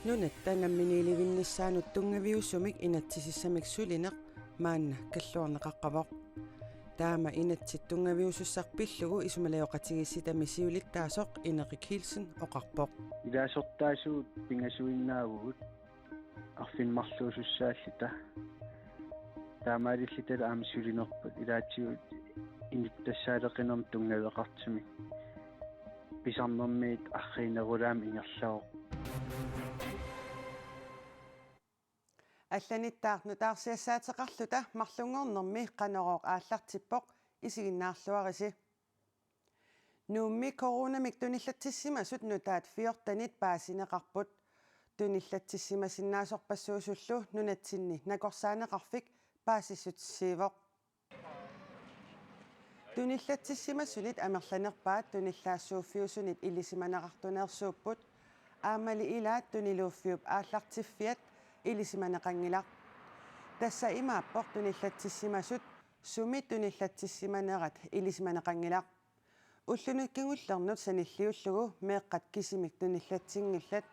Nunatta namminilivinnissaanut tungaviussumik inatsisissamik sulineq maanna kalluarneqaqqavoq taama inatsit tungaviussussarpillugu isumalayoqatigissitami siulittaasoq ineqik hilsen oqarpoq ilaasortaasuut pingasuinnaagugut arfinmarluusussааллита таамаалиллитала аами сулинерпут илаатсигут иниттассаалеқинерм тунгавеқартимик писарнэрмиит арриинерулаами ингерлаоқ алланиттаарну таарсиассаатеқарлута марлунгорнэрми қанерооқ ааллартиппоқ исигиннаарлуариси нуумми коронамик туниллатсиссимасут нутаат фиортанит паасинеқарпут туниллатсиссимасиннаасорпассуусуллу нунатсинни накорсаанеқарфик паасиссутиссиивоқ туниллатсиссимасулит амерланерпаат туниллаассууффиусунит илисиманеқартунеерсууппут аамали илаат тунилууффиуп ааллартиффиат илисиманеқангилақ тасса имааппоқ туниллатсиссимасут суми туниллатсиссиманерат илисиманеқангилақ уллунуккигуллернут саниллиуллугу меэққат кисимик туниллатсингиллат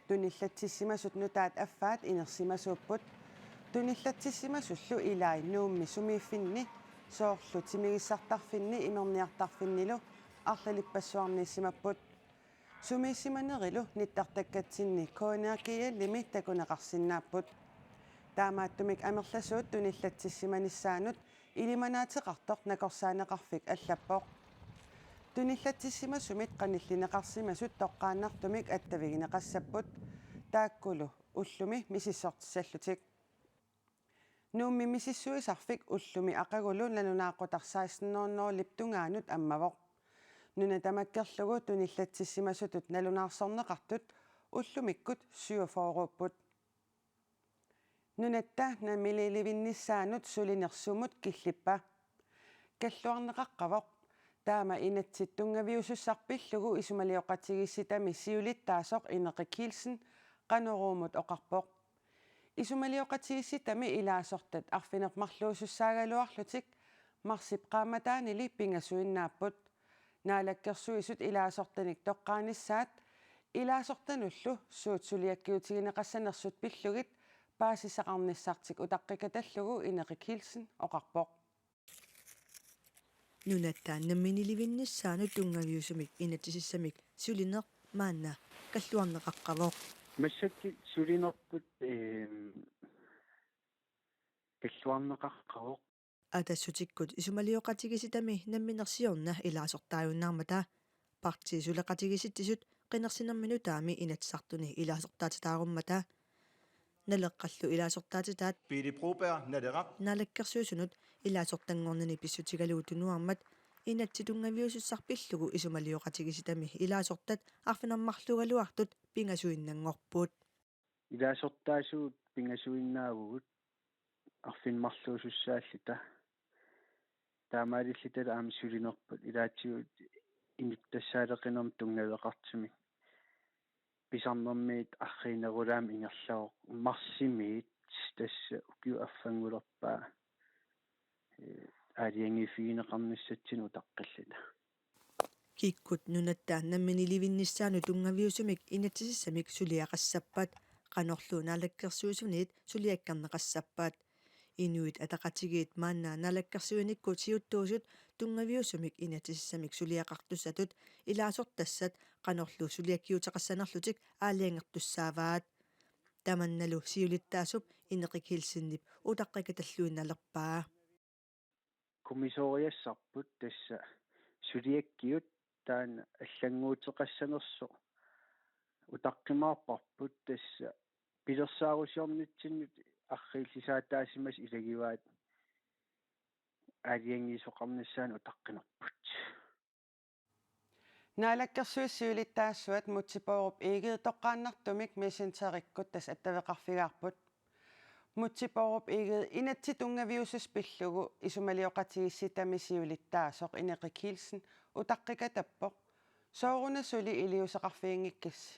туниллатсиссимасут нутаат аффаат инерсимасууппут туниллатсиссимасуллу илаи нуумми сумииффинни соорлу тимигиссартарфинни имерниартарфиннилу арлалиппассуарнииссимаппут сумииссиманерилу ниттартаккатсинни коонеакиаллими такунеқарсинааппут таамааттумик амерласуут туниллатсиссиманиссаанут илиманаатеқартоқ накорсаанеқарфик аллаппоқ туниллатсиссимасумит қаниллинеқарсимасут тоққааннартумик аттавигинеқассаппут тааккулу уллуми мисиссортиссаллутик нуумми мисиссуисарфик уллуми ақагулу налунааққутарсааснерноорлип тунгаанут аммавоқ нуна тамаккерлугу туниллатсиссимасутут налунаарсорнеқартут уллумиккут сюафооруппут нунатта намилиливинниссаанут сулинерсумут киллиппа каллуарнеқаққавоқ таама инатсит тунгавиусуссарпиллугу исумалиоқатигисситами сиулиттаасоқ инеқик хилсен қанеруумут оқарпоқ исумалиоқатигисситами илаасортат арфинермарлуусуссаагалуарлутик марсип qaamataanili pingasuinnaapпут наалаккерсуисут илаасортаник тоққааниссаат илаасортануллу суут сулиаккиутигинеқассанерсут пиллугит паасисақарниссартик утаққикаталлугу инеқик хилсен оқарпоқ нунаттаан намминиливинниссаану тунгавиусумик инатсиссамик сулинеқ маанна каллуарнеқаққавоқ массакки сулинерпут каллуарнеқаққавоқ атассутиккут исумалиоқатигиситами намминерсиорна илаасортааюннаармата партиисулеқатигиситтисут қинерсинермину таами инатсартуни илаасортаатитааруммата налеққаллу илаасортаатитаат Пили Пробær налерақ налаккерсуусунут илаасортангорнани писсутигалуутунуармат инатситунгавиусуссарпиллугу исумалиоқатигиситами илаасортат арфинермарлугалуартут пингасуиннангорпут илаасортаасуут пингасуиннаагугут арфинмарлуусуссааллита таамаалиллитала аами сулинерпут илаатсигут иниттассаалеқинерм тунгавеқартимик писарнэрмиит арриинерулаами ингерлаоқ марсимиит тасса укиу аффангулерпаа аалиангифигинеқарниссатсину таққиллита киккут нунаттаа намминиливинниссаану тунгавиусумик инатсиссамик сулиақассаппат qanorlu naalakkersuusunit suliakkarneqassappaat inuit ataqatigit maannaa naalakkersuinikku siuttuusut tungaviusumik inatissamik suliaqartussatut ilaasortassat qanorlu suliakkiuteqassanerlutik aaliangertussaavaat tamannalu siulittaasup ineqik hilsinnip utaqqikatalluinnalerpaa komissoriassarput tassa suliakkiut taan аллангуутеқассанерсо утаққимаарпарпут тасса пилерсааруссиорнитсиннут аррииллисаатаасимас илагиваат аалиангисоқарниссаан утаққинерпут наалаккерсуиссиулиттаассуат мутсипооруп игид тоққааннартумик мессенджериккут тас аттавеқарфигаарпут мутсипооруп игид инатситунгавиусус пиллугу исумалиоқатигисситами сиулиттаасоқ инеқик хилсен утаққикатаппоқ соорунасули илиусеқарфиингиккасси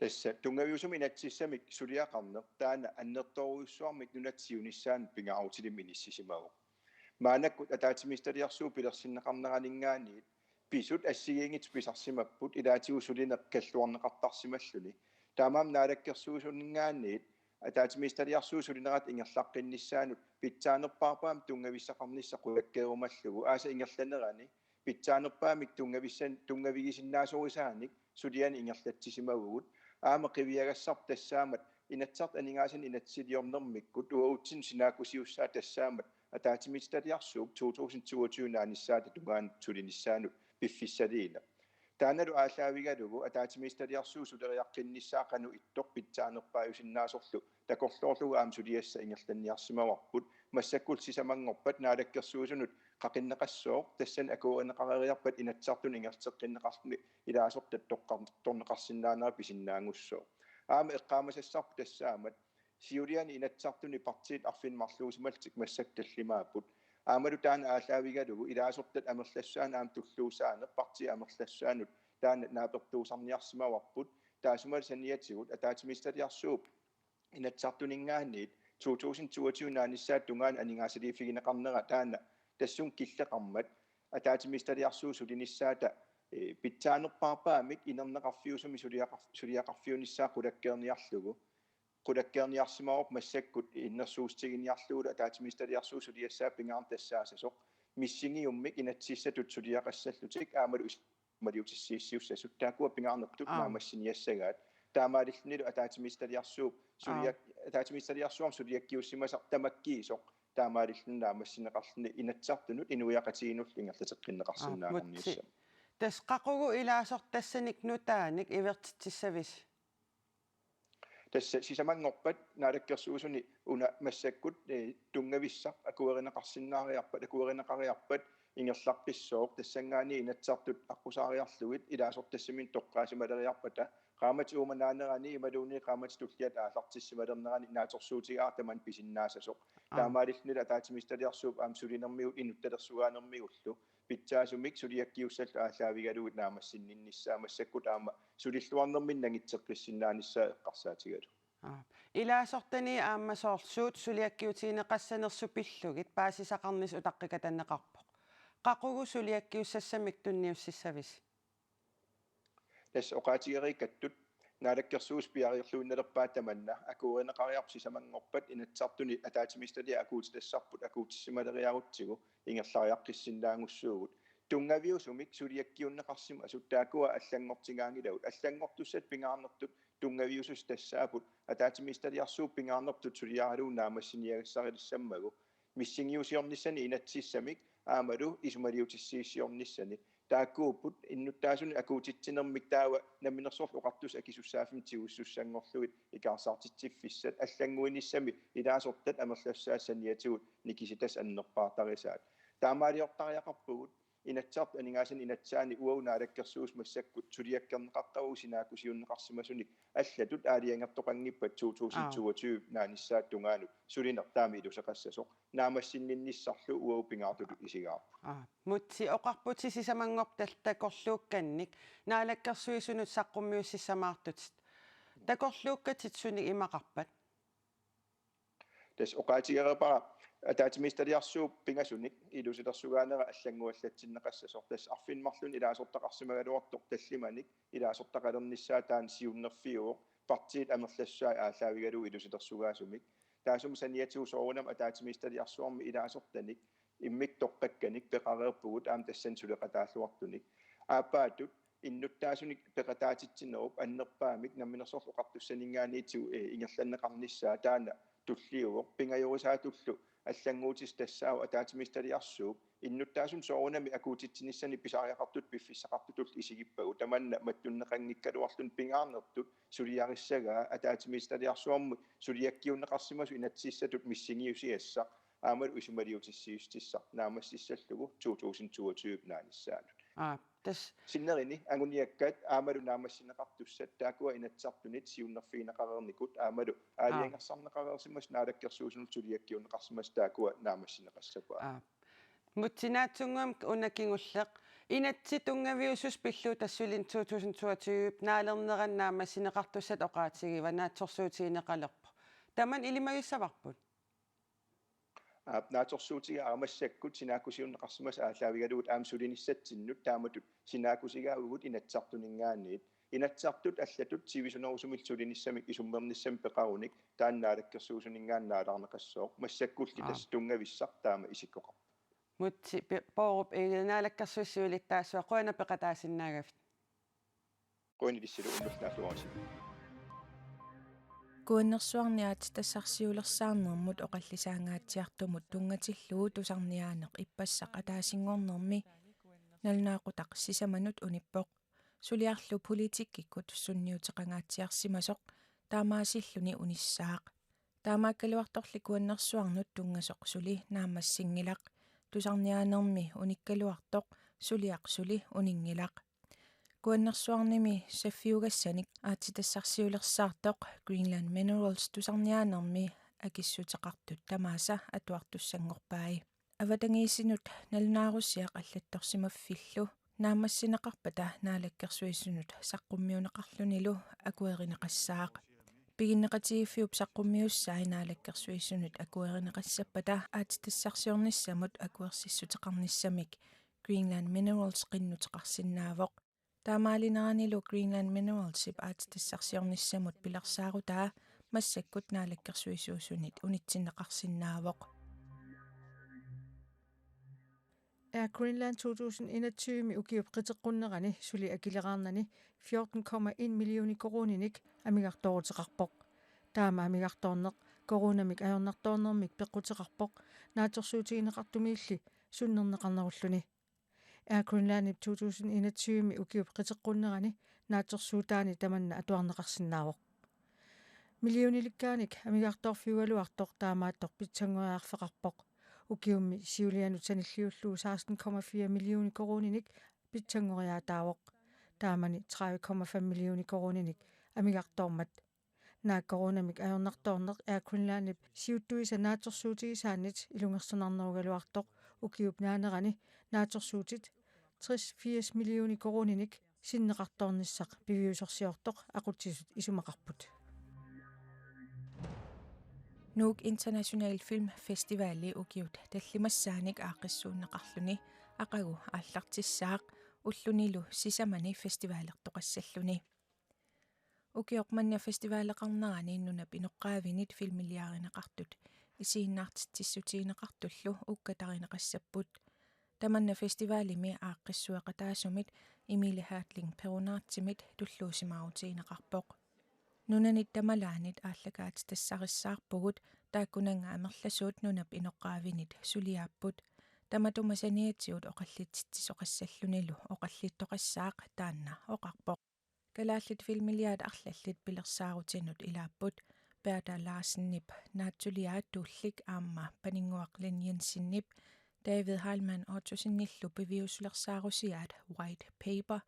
тасса тунгавиусум инатсиссамик сулиақарнеқ таана аннерторуйуссуармик нунатсиунissaан пингараутилимми ниссисимавоқ маанаккут атаатимисталиарсуу пилерсиннеқарнеранингааниит pisut assigiingit pisarsimapput ilaatiusulina kalluarneqartarsimalluni taamaam naalakkersuusunningaanniit ataatimiistaliarsuusulinerat ingerlaqqinnissaanut pitsaanerpaarpaam tungavissaqarnissa qulakkeerumallugu aasa ingerlanerani pitsaanerpaamik tungavigisinnaasurisaanik suliani ingerlatsisimagugut aama qiviagassar tassaamat inatsart aningaasin inatsiliornermikkut uutsin sinaakusiussaa tassaamat ataatimiistaliarsuuk 2022 naanissaata tungaan sulinissaanut piffissaliina taanalu aalaavigalugu ataatimiistaliarsuusuleriaqqinnissaaqanu ittoq pitsaanerpaayusinnaasorlu takorloorlugu aam suliassa ingerlanniarsimavarput massakkul sisamangorpat naalakkersuusunut qaqinneqassooq tassan akuuneqareriarpat inatsartun ingerteqqinneqarni ilaasortat torneqarsinnaanera pisinnaangussoo aama eqqaamasassarp tassaamat siuliani inatsartuni partiit arfinmarluusimaltik massak tallimaaput aamalu taana aalaavigalugu ilaasortat amerlassaan aam tulluusaane parti amerlassaanut taana naapertuusarniarsimavarput taasumal saniatigut ataatimiistaliarsuup inatsartuningaanniit 2022 naanissaat tungaan aningaasaliifigineqarnera taana tassun killeqarmat ataatimiistaliarsuusulinissaata pitsaanerpaarpaamik inerneqarfiusumi suliaqarfiunissaa qulakkeerniarlugu qulakkeerniarsimaorp massakkut innersuustiginiarlugu ataatimiistaliarsuusuliassaa pingaartassaassoq missingiummik inatsissatut suliaqassallutik aamalu maliutissiissiussasut taakua pingaarnertut naamassiniassagaat taamaalillnilu ataatimiistaliarsuup ataatimiistaliarsuam suliakkiussimasa tamakkiisoq taamaalillnaamassinneqarlni inatsartunut inuiaqatiinullu ingerlateqqinneqarsinnaaqarniussa tas qaqugu ilaasortassanik nutaanik ivertitsissavis tässä sisamangorpat naalakkersuusuni una massakkut tungavissaq akuerineqarsinnaariarpat ingerlarpissooq tassangaani inatsartut aqusaariarluit ilaasortassimin toqqaasimaleriarpata qaamat uumanaannerani imaluuni qaamat tulliat aallartissimalernerani naatorsuutigaartaman pisinnaassoq taamaalillnila ataatimiistaliarsuup aam sulinermigut inuttalersuaanermigullu pitsaasumik suliakkiussallu aalaavigalugut naamassinninnissaa massakkut aama sulilluarnermin nangitseqqissinnaanissa eqqarsaatigalu ilaasortani aammasoorsuut suliakkiutiineqassanersupillugit paasisaqarnis utaqqikatanneqarpoq qaqugu suliakkiussassamik tunniussissavis tässä oqaatigeriikattut naalakkersuus piariorluunnalerpaatamanna akuureneqariarp sisamangorpat inatsartuni ataatimiistali akuutitassarput akuutissimaleriarutsigu ingerlariaqqissinnaangussuugut tungaviusumik suliakkiunneqarsima suttaakua allangortingaangilagut allangortussat pingaarnertut tungaviusus tassaaput ataatimiistaliarsuup pingaarnertut suliaraluun naamassiniagassarilissammagu missingiusiornissani inatsissamik aamalu isumaliutissiissiornissani taakkuuput innuttaasuni akuutitsinermik taawa naminersorlu oqartus akisussaafim tigussussanngorluit ikaarsaartitsiffissat allanguinissami ilaasortat amerlassaassaniatigut nikisitas annerpaartarisaat taamaaliortariaqarpugut inatsart aningaasan inatsaani uau naalakkersuus massakkut suliakkerneqaqqavu sinaakusiunneqarsimasunik allatut aaliangertoqangippat 2022 naanissaat tungaanu suliner taami iluseqassasoq naamassinninnissarlu uau pingaartulu isigaarpu mutsi oqarputi sisamangortal takorluukkannik naalakkersuisunut saqqummiussissamaartutit takorluukkatit suni imaqarpat tas oqaatigerepara ataatimiistaliarsuup pingasunik ilusilersugaanera allanguallatsinneqassasor tas arfinmarlun ilaasortaqarsimagaluartoq tallimanik ilaasortaqalernissaa taan siunnerfiuoq partiit amerlassaa aalaavigalu ilusilersugaasumik taasum saniatiusoorunam ataatimiistaliarsuarmi ilaasortanik immik toqqakkanik peqareerpugut aam tassan suleqataalluartunik aapaatut innuttaasunik peqataatitsinnerup annerpaamik naminersorlu oqartussaningaaniitiu ingerlanneqarnissaa taana tulliuoq pingajurisaatullu аллангуутис тассаау атаатимисталиарсууп иннуттаасун соорунами акуутитсинissani писариақартут пиффиссақартутул исигиппагу таманна маттуннеқангиккалуарлун пингаарнертут сулиариссагаа атаатимисталиарсуарму сулиаккиуннеқарсимасу инатсиссатут миссигиусиассақ аамалу исумалиутиссиустиссақ наамассиссаллугу 2022 нааниссаалут тас синнерини агуниаккат аамалу наамассинеқартуссат таакуа инатсартунит сиуннерфиинеқарерникут аамалу аалиангерсарнеқарерсимас наалаккерсуусунут сулиаккиуннеқарсимас таакуа наамассинеқассапаа мутсинаатсунгам унаккингуллеқ инатситунгавиусус пиллуу тассулин 2022 наалернераннаамассинеқартуссат оqaатигива наатсорсуутигинеқалерпо таман илимагиссаварпут naatorsuutiga armassakkut sinaakusiunneqarsimas aallaavigalugut aamsulinissattinnut taamatut sinaakusigaagugut inatsartuningaanniit inatsartut allatut sivisunerusumil sulinissami isummernissam peqarunik taannaalakkersuusuningaannaalarneqassooq massakkulli tas tungavissaq taama isikkoqar mutsi poorup ilinaalakkersuissuulittaasua qoina peqataasinnaagavit qoinidissilu unnulnaalluarisi kuannersuarniaat tassarsiulersaarnermut oqallisaangaatiartumut tungatillugu tusarniaaneq ippassaq ataasingornermi nalnaaqutaq sisamanut unippoq suliarlu politikkikut sunniuteqangaatiarsimasoq taamaasilluni unissaaq taamaakkaluartorli kuannersuarnut tungasoq suli naammassingilaq tusarniaanermi unikkaluartoq suliaqsuli uningilaq kuannersuarnimi saffiugassanik aatitassarsiulersaartoq Greenland Minerals tusarniaanermi akissuteqartut tamaasa atuartussangorpai avatangiissinut nalnaarussiaq allattorsimaffillu naammassinaqarpata naalakkersuissunut saqqummiuneqarlunilu akuerineqassaaq piginneqatigiffiup saqqummiussaai naalakkersuissunut akuerineqassapata aatitassarsiornissamut akuersissuteqarnissamik Greenland Minerals qinnuteqarsinnaavoq taamaalinaranilu Greenland Mineralsip aatitassarsiornissamut pilersaarutaa massakkut naalakkersuissuusunit unitsinneqarsinnaavoq Greenland 2021 ukiup qiteqqunnerani suli akileraarnani 14,1 millioni koroninik amigartoruteqarpoq taama amigartoorneq koronamik ajornartoornermik peqquteqarpoq naatorsuutigineqartumiilli sunnerneqarnerulluni Greenlandip 2021 ukiup qiteqqunnerani naatorsuutaani tamanna atuarneqarsinnaavoq millioonilikaanik amigartoorfiugaluartoq taamaattoq pitsangoriarfeqarpoq ukiummi siulianut sanilliulluu 16,4 millioni koroninik pitsangoriaataavoq taamani 30,5 millioni koroninik amigartoormat naa koronamik ajornartoorneq Greenlandip siuttuisa naatorsuutigisaannit ilungersonarnerugaluartoq ukiup naanerani naatorsuutit 60 millioni koroninik sinneqartoornissaq piviusorsiortoq aqutsisut isumaqarput Nuuk International Film Festivali ukiut tallimassaanik aaqqissuunneqarluni aqagu aallartissaaq ullunilu sisamani festivaaleqtoqassalluni ukioqmannia festivaaleqarnerani innunap inoqqaavinit filmiliarineqartut isiinnaartitsissutiineqartullu ukkatarineqassapput tamanna festivaalimi aaqqissueqataasumit Emilie Hertling perunaartimit tulluusimaarutiineqarpoq nunanit tamalaanit aallakaati tassarissаарpugut taakkunanga amerlasuut nunap inoqqaavinit suliaapput tamatumasaniatiut oqallitsittisoqassallunilu oqallittoqassaaq taanna oqarpoq kalaallit filmiliaat arlallit pilersaarutinnut ilaapput Berta Larsen-nip naatsuliaat tuullik aamma paninguaqlin Jensen-nip David Heilmann ootsusinnillu piviusulersaarusiaat White Paper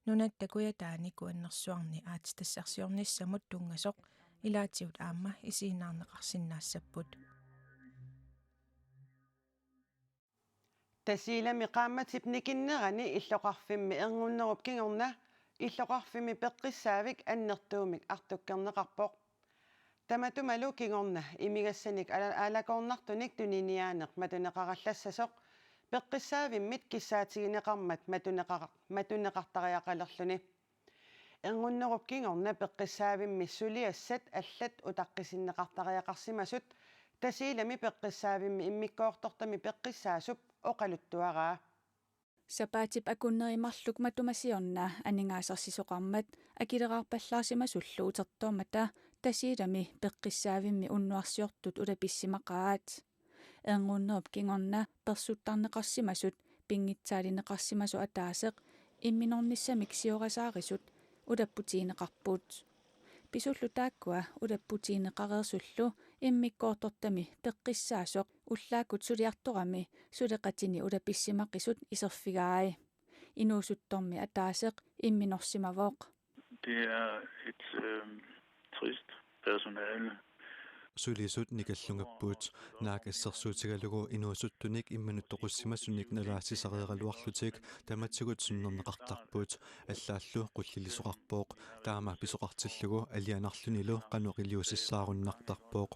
nunattakuataani kuannersuarni aatitassarsiornissamut tungasoq ilaatiut aamma isiinaarneqarsinnaassaput tasiilami qaammatip nikinnerani illoqarfimmi erngunnerup kingorna illoqarfimi peqqissaavik annertuumik artukkerneqarpoq tamatumalu kingorna imigassanik alakornartunik tuniniaaneq matuneqarallassasoq peqqissaavimmit kissaatigineqarmat matuneqartariaqalerluni erngunnerup kingorna peqqissaavimmi suliassat allat utaqqisinnaqartariaqarsimasut tasiilami peqqissaavimmi immikkoortortami peqqissaasup oqaluttuaraa Sapaatip akunnerimarluk matumasiorna aningaasarsisoqarmat akileraarpallaarsimasullu utertoormata tasiilami peqqissaavimmi unnuarsiortut ulapисsimaqaat erngunnerup kingorna persuuttarneqarsimasut pingitsaalinneqarsimasu ataaseq imminornissamik siorasaarisut ulapputiineqarput pisullu taakkua ulapputiineqareersullu immikkoortortami peqqissaasoq ullaakut suliartorami suleqatini ulapисsimaqisut iserfigaai inuusuttormi ataaseq imminorsimavoq Det er et trist personale. Sulisut nikallungappuut naakassersuutigalugu inuusuttunik immanuttoqussimassunik nalaassisarieraluarlutik tamatsugut sunnerneqartarpuut allaallu qullilisoqarpooq taama pisoqartillugu alianarlunilu qanuqiliussaarunnartarpooq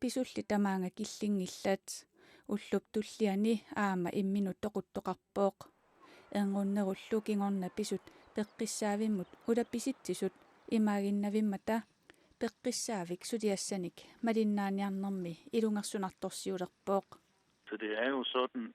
pisulli tamaanga killingillat уллуп туллиани аама имминут тоқуттоқарпооқ энгуннеруллу кингорна писут пеққиссаавиммут улапписитсисут имаагиннавиммата пеққиссаавик сутиассаник малиннааниарнэрми илунгерсунарторсиулерпооқ. Så det er jo sådan,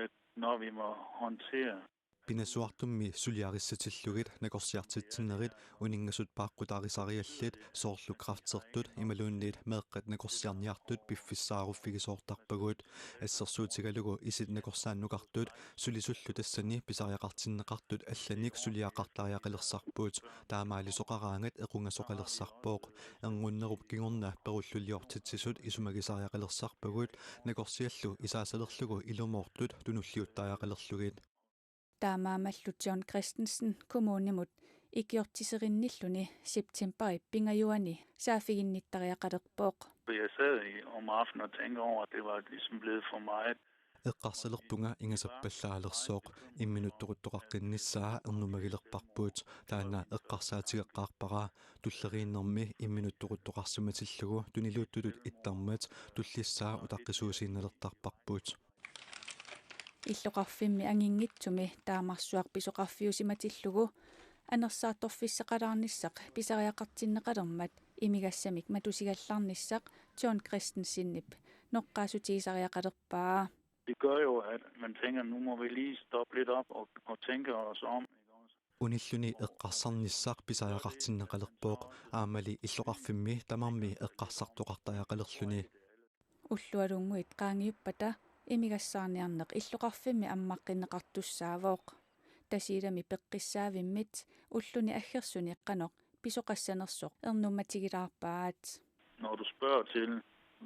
at når vi må håndtere Pinasuartummi suliarissatillugit nakorsiartitsinnerit uningasut paaqqutaarisariallit soorlu kraftsertut imaluunniit meeqqat nakorsiarniartut piffissaarufigisoortarpaguut assersuutigalugu isit nakorsaannukartut sulisullu tassani pisariaqartinneqartut allanik suliaqartariaqalersarpuut taamaalisoqaraangat equngasoqalersarpooq ergunnerup kingorna perullulliortitsisut isumagisariaqalersarpaguut nakorsiallu isaasalerlugu ilumoortut tunulliuttariaqalerlugit Taamaamallut John Christensen kommunimut ikiortiserinnilluni septemberi pingajuani saafiginnittariaqalerpooq. jeg sad om aftenen og tænkte over, at det var ligesom blevet for meget. eqqarsalerpunga ingasappallaalersoq imminuttoquttoqaqqinnissaa ernumagilerparpuut taana eqqarsaatigeqqaarpara tulleriinnermi imminuttoquttoqarsumatillugu tuniluuttutut ittarmat tullissaa utaqqisuusiinnalertarparpuut Illoqarfimmi anginngitsumi taamarsuaq pisoqarfiusimatillugu anersaattorfissaqalaarnissaq pisariaqartinneqalermat imigassamik matusigallarnissaq John Christensinnip noqqaasutiisariaqalerpaa. Det gør jo, at man tænker, nu må vi lige stoppe lidt op og tænke os om. unilluni eqqarsarnissaaq pisariaqartinneqalerpooq aamali illoqarfimmi tamarmi eqqarsartoqartariaqalerluni Ullualunguit qaangiuppata imigassaarniarneq illoqarfimmi ammaqqinneqartussaavooq tasiilami peqqissaavimmit ulluni aggersuni eqqanoq pisoqassanersoq ernummatigilaarpaat. Når du spørger til,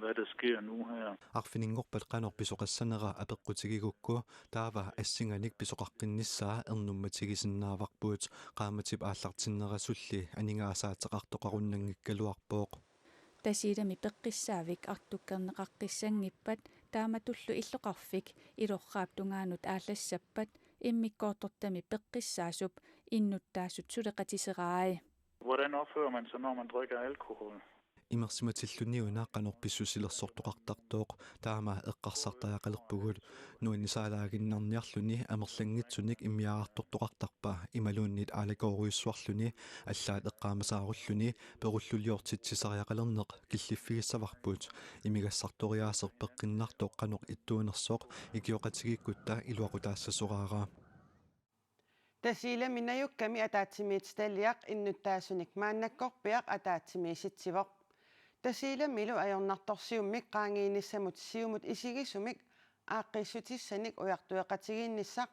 hvad der sker nu her, arfiningorpat qanor pisoqassanera apeqqutigigukku taava assinganik pisoqaqqinnissaa ernummatigisinnaavaqpuut qaamatip aallartinerasulli aningaasaateqartoqarunnanngikkaluarpooq Tasiilami peqqissaavik artukkerneqaqqissangippat taamatullu illoqarfik ilorraaptungaanut aallassappat immikkoortortami peqqissaasup innuttaassut suleqatiseraai. hvordan opfører man sig, når man drikker alkohol? имерсиматиллуниуна канорписсусилерсортоқартартооқ таама эққарсартаяқалерпугут нуаннисаалаагиннарниарлуни амерлангитсуник иммиаартортоқартарпа ималууннит аалагоориуссуарлуни аллаат эққаамасааруллуни перуллулиортитсисариақалернеқ киллиффигиссаварпут имигассарториаасер пеққиннартоқ қанор иттуунерсоқ икиоқатигиккутта илуақутаассасораара Tasiila minayukkami ataatsimiitstalliaq innuttaasunik maannakkorpiaq ataatsimiisitsivoq. Tasiila milu ajornartorsiummik qaangiinissamut siumut isigisumik aaqqissutissanik ujartueqatigiinnissaq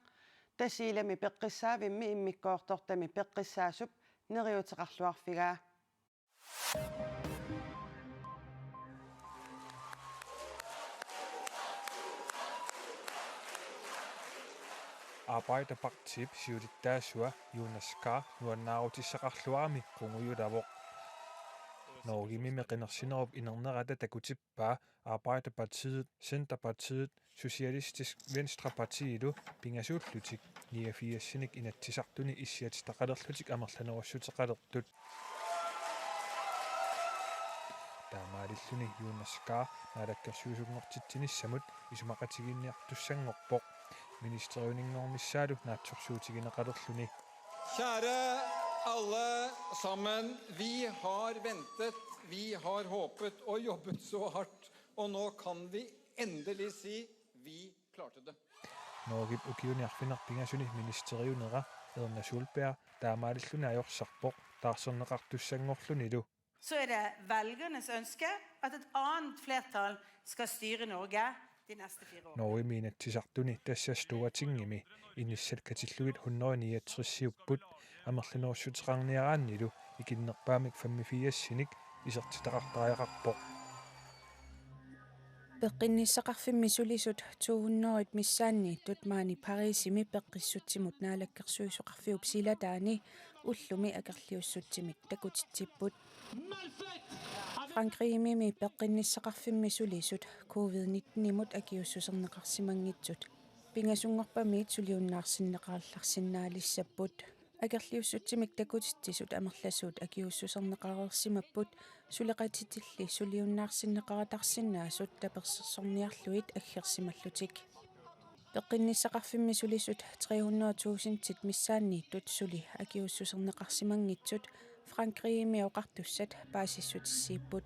tasiilami peqqissaavimmi immikkoortortami peqqissaasup neriuteqarluarfigaa. Arbejderpartiet siudittaasua Jonas nuannaarutissaqarluarmi qunguyulavoq Norgimi meqinnersinerup inernerata takutippaa Arbejderpartiet Centerpartiet Socialistisk Venstrepartiilu pingasuullutik 89-sinik inatsisartuni issiatitaqalerlutik amerlanerussutеqalertut taamaalilluni Jonas naalakkersuusugngortittinissamut isumaqatigiinniartussangorpoq Ministeriuningormissaalu naatsorsuutigineqalerluni. Kjære alle sammen, vi har ventet, vi har håpet og jobbet så hardt, og nå kan vi endelig si, vi klarte det. Norgip ukiuniarfinerpingasuni ministeriunera Erna Solberg taamaalilluni ajorsarpoq taarserneqartussangorlunilu. Så det vælgernes ønske, at et andet flertal skal styre Norge de næste 4 år. Norge miinatsisartuni tassastuatingimi innissalkatillugit 169 amerlanerssuteqarniaraannilu ikinnerpaamik 54-sinik isertitaqartariaqarpoq Peqinnissaqarfimmi sulisut 200 missaanni tutmaani Parisimi peqqissutsimut naalakkersuisuqarfiup silataani ullumi akerliussutsimik takutitsipput Frankriimimi peqinnissaqarfimmi sulisut COVID-19 imut akiussuserneqarsimangitsut pingasungorpamiit suliunnaarsinneqarallarsinnaalissapput Agerliussutsimik takutittisut amerlasuut akiussuserneqareersimapпут suleqatitilli suliunnaarsinneqaratarsinnaasut tapersersorniarluit aggersimallutik. Peqinnissaqarfimmi sulisut 300,000 missaanniittut suli akiussuserneqarsimangitsut Frankriimioqartussat paasissutissiipput.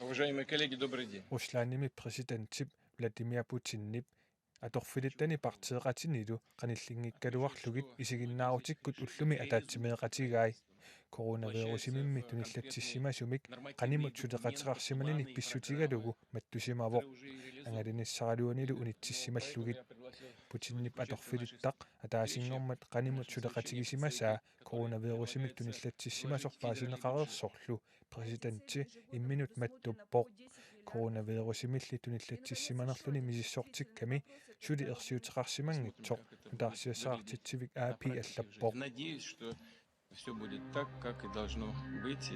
Уважаемые коллеги, добрый день. Руслааними президентип Владимир Путиннип аторфилиттани партиеқатинилу қаниллингиккалуарлугит исигиннаарутиккут уллуми атаатсимеэқатигаи коронавирусимимми туниллатсиссимасумик қанимут сулеқатеқарсиманини писсутигалугу маттусимавоқ ангалиниссаралуанилу унитсиссималлугит Путиннип аторфилиттақ атаасингормат қанимут сулеқатигисимасаа коронавирусимик туниллатсиссимасорпаасинеқарерсорлу президентти имминут маттуппоқ коронавирусимилли туниллатсиссиманерлуни мисиссортикками сули ерсиутеқарсимангитсоқ утаарсиассаартитсивик аапи аллаппоқ. Надеюсь, что все будет так, как и должно быть.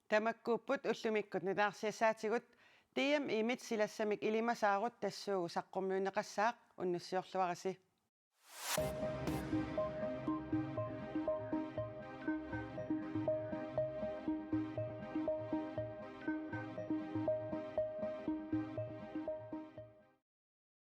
Tamakkuupput ullumikkut nutaarsiassaatigut tiam imit silassamik ilimasaagut tassuugu saqqummiuneqassaaq unnussiorluarasi